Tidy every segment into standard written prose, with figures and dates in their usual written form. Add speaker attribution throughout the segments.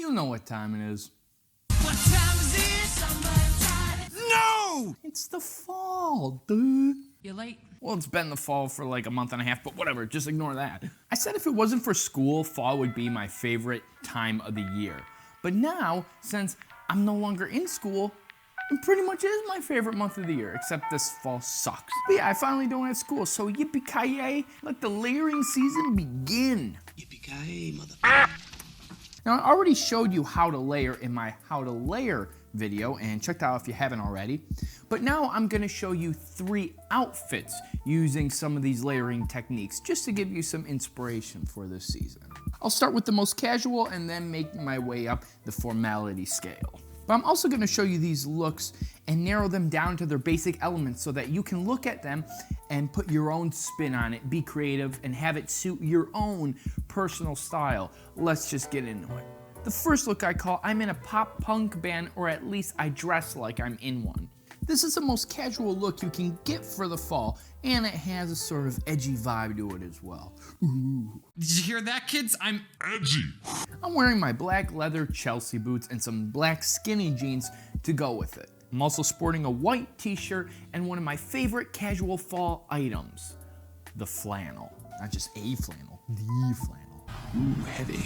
Speaker 1: You know what time it is.
Speaker 2: What time is it? Summertime.
Speaker 1: No! It's the fall, dude.
Speaker 2: You're late.
Speaker 1: Well, it's been the fall for like a month and a half, but whatever, just ignore that. I said if it wasn't for school, fall would be my favorite time of the year. But now, since I'm no longer in school, it pretty much is my favorite month of the year, except this fall sucks. But yeah, I finally don't have school, so yippee-ki-yay, let the layering season begin.
Speaker 3: Yippee-ki-yay, mother...
Speaker 1: Now, I already showed you how to layer in my how to layer video, and check that out if you haven't already. But now I'm gonna show you 3 outfits using some of these layering techniques, just to give you some inspiration for this season. I'll start with the most casual and then make my way up the formality scale. But I'm also gonna show you these looks and narrow them down to their basic elements so that you can look at them and put your own spin on it, be creative, and have it suit your own personal style. Let's just get into it. The first look I call I'm in a pop punk band, or at least I dress like I'm in one. This is the most casual look you can get for the fall, and it has a sort of edgy vibe to it as well. Ooh.
Speaker 2: Did you hear that, kids? I'm edgy.
Speaker 1: I'm wearing my black leather Chelsea boots and some black skinny jeans to go with it. I'm also sporting a white t-shirt and one of my favorite casual fall items, the flannel. Not just a flannel, the flannel. Ooh, heavy.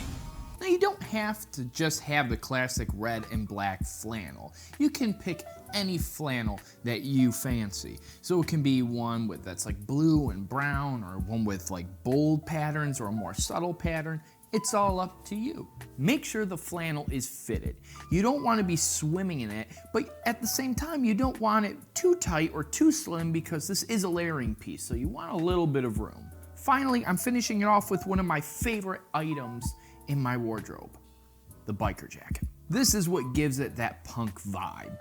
Speaker 1: Now you don't have to just have the classic red and black flannel. You can pick any flannel that you fancy. So it can be one that's like blue and brown, or one with like bold patterns or a more subtle pattern. It's all up to you. Make sure the flannel is fitted. You don't want to be swimming in it, but at the same time you don't want it too tight or too slim, because this is a layering piece, so you want a little bit of room. Finally, I'm finishing it off with one of my favorite items in my wardrobe, the biker jacket. This is what gives it that punk vibe.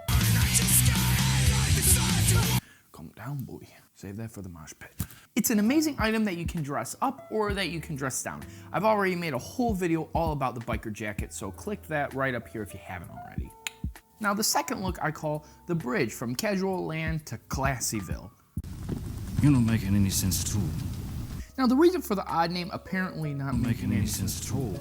Speaker 1: Calm down, boy. Save that for the mosh pit. It's an amazing item that you can dress up or that you can dress down. I've already made a whole video all about the biker jacket, so click that right up here if you haven't already. Now the second look I call the bridge from casual land to Classyville.
Speaker 3: You're not making any sense at all.
Speaker 1: Now the reason for the odd name, apparently not making any sense at all,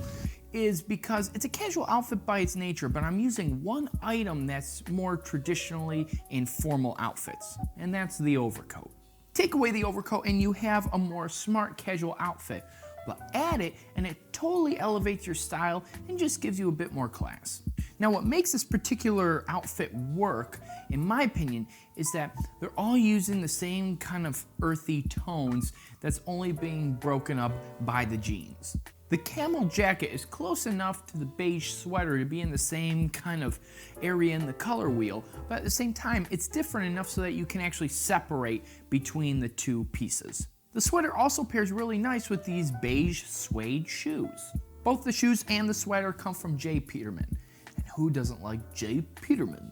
Speaker 1: is because it's a casual outfit by its nature, but I'm using one item that's more traditionally in formal outfits, and that's the overcoat. Take away the overcoat and you have a more smart casual outfit, but add it and it totally elevates your style and just gives you a bit more class. Now what makes this particular outfit work, in my opinion, is that they're all using the same kind of earthy tones that's only being broken up by the jeans. The camel jacket is close enough to the beige sweater to be in the same kind of area in the color wheel, but at the same time, it's different enough so that you can actually separate between the two pieces. The sweater also pairs really nice with these beige suede shoes. Both the shoes and the sweater come from J. Peterman. And who doesn't like J. Peterman?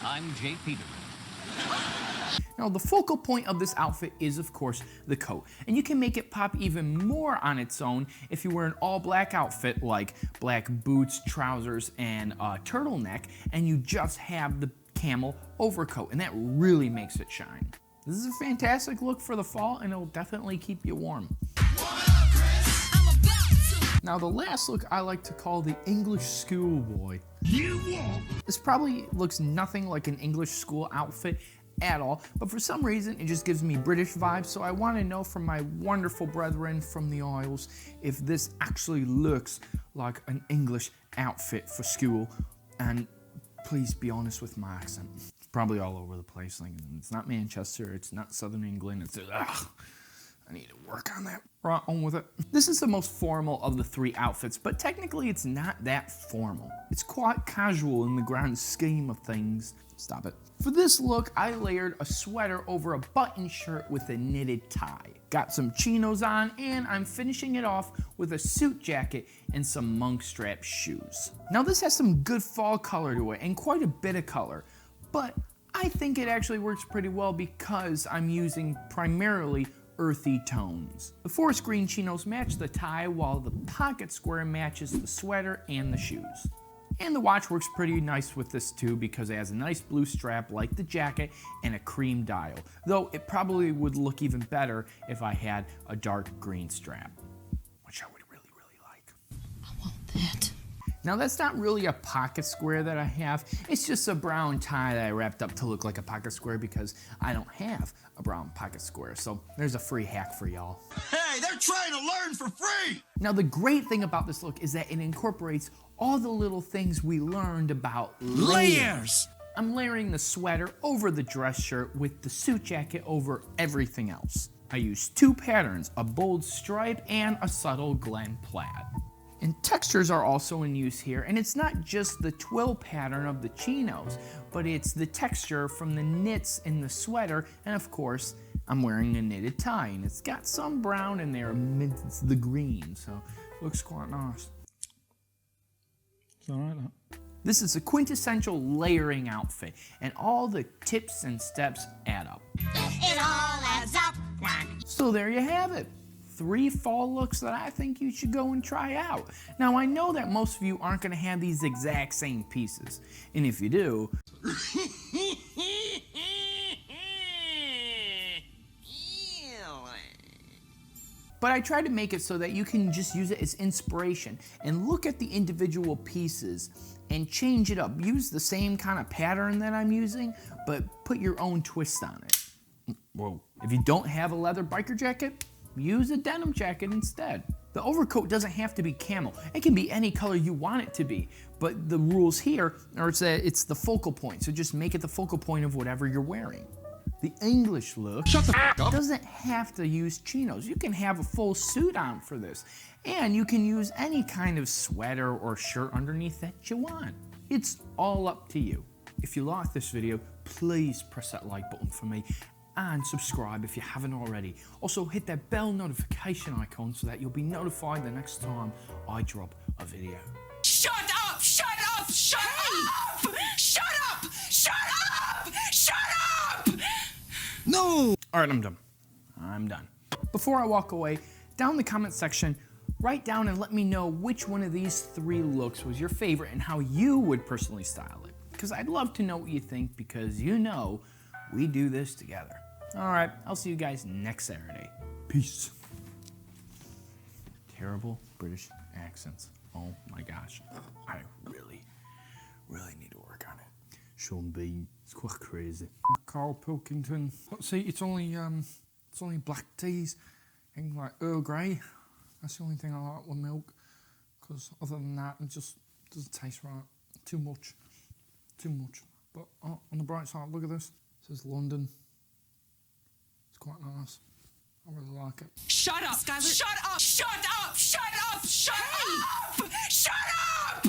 Speaker 4: I'm J. Peterman.
Speaker 1: Now the focal point of this outfit is of course the coat, and you can make it pop even more on its own if you wear an all black outfit like black boots, trousers, and a turtleneck, and you just have the camel overcoat, and that really makes it shine. This is a fantastic look for the fall, and it'll definitely keep you warm. Now the last look I like to call the English schoolboy. This probably looks nothing like an English school outfit at all, but for some reason it just gives me British vibes, so I want to know from my wonderful brethren from the Isles if this actually looks like an English outfit for school, and please be honest with my accent. It's probably all over the place. Like, it's not Manchester, it's not Southern England, it's I need to work on that. Right on with it. This is the most formal of the 3 outfits, but technically it's not that formal. It's quite casual in the grand scheme of things. Stop it. For this look, I layered a sweater over a button shirt with a knitted tie. Got some chinos on, and I'm finishing it off with a suit jacket and some monk strap shoes. Now this has some good fall color to it, and quite a bit of color, but I think it actually works pretty well because I'm using primarily earthy tones. The forest green chinos match the tie, while the pocket square matches the sweater and the shoes. And the watch works pretty nice with this too, because it has a nice blue strap like the jacket and a cream dial, though it probably would look even better if I had a dark green strap, which I would really like.
Speaker 5: I want that.
Speaker 1: Now that's not really a pocket square that I have, it's just a brown tie that I wrapped up to look like a pocket square because I don't have a brown pocket square. So there's a free hack for y'all.
Speaker 5: Hey, they're trying to learn for free!
Speaker 1: Now the great thing about this look is that it incorporates all the little things we learned about layers. I'm layering the sweater over the dress shirt with the suit jacket over everything else. I used 2 patterns, a bold stripe and a subtle Glen plaid. And textures are also in use here, and it's not just the twill pattern of the chinos, but it's the texture from the knits in the sweater, and of course, I'm wearing a knitted tie, and it's got some brown in there amidst the green, so it looks quite nice. It's alright, huh? This is a quintessential layering outfit, and all the tips and steps add up.
Speaker 6: It all adds up.
Speaker 1: So there you have it. 3 fall looks that I think you should go and try out. Now I know that most of you aren't gonna have these exact same pieces, and if you do, but I try to make it so that you can just use it as inspiration and look at the individual pieces and change it up. Use the same kind of pattern that I'm using, but put your own twist on it. Whoa. If you don't have a leather biker jacket, use a denim jacket instead. The overcoat doesn't have to be camel. It can be any color you want it to be, but the rules here are that it's the focal point, so just make it the focal point of whatever you're wearing. The English look doesn't have to use chinos. You can have a full suit on for this, and you can use any kind of sweater or shirt underneath that you want. It's all up to you. If you liked this video, please press that like button for me and subscribe if you haven't already. Also hit that bell notification icon so that you'll be notified the next time I drop a video.
Speaker 2: Shut up! Shut up! Shut up! Shut up! Shut up! Shut up!
Speaker 5: No!
Speaker 1: All right, I'm done. I'm done. Before I walk away, down in the comment section, write down and let me know which one of these 3 looks was your favorite and how you would personally style it. Because I'd love to know what you think, because you know we do this together. All right, I'll see you guys next Saturday. Peace. Terrible British accents. Oh my gosh. I really need to work on it. Sean Bean, it's quite crazy. Carl Pilkington. See, it's only black teas and like Earl Grey. That's the only thing I like with milk. Because other than that, it just doesn't taste right. Too much. But on the bright side, look at this. It says London. It's quite nice. I really like it.
Speaker 2: Shut up! Skylar. Shut up! Shut up! Shut up! Shut up! Shut up!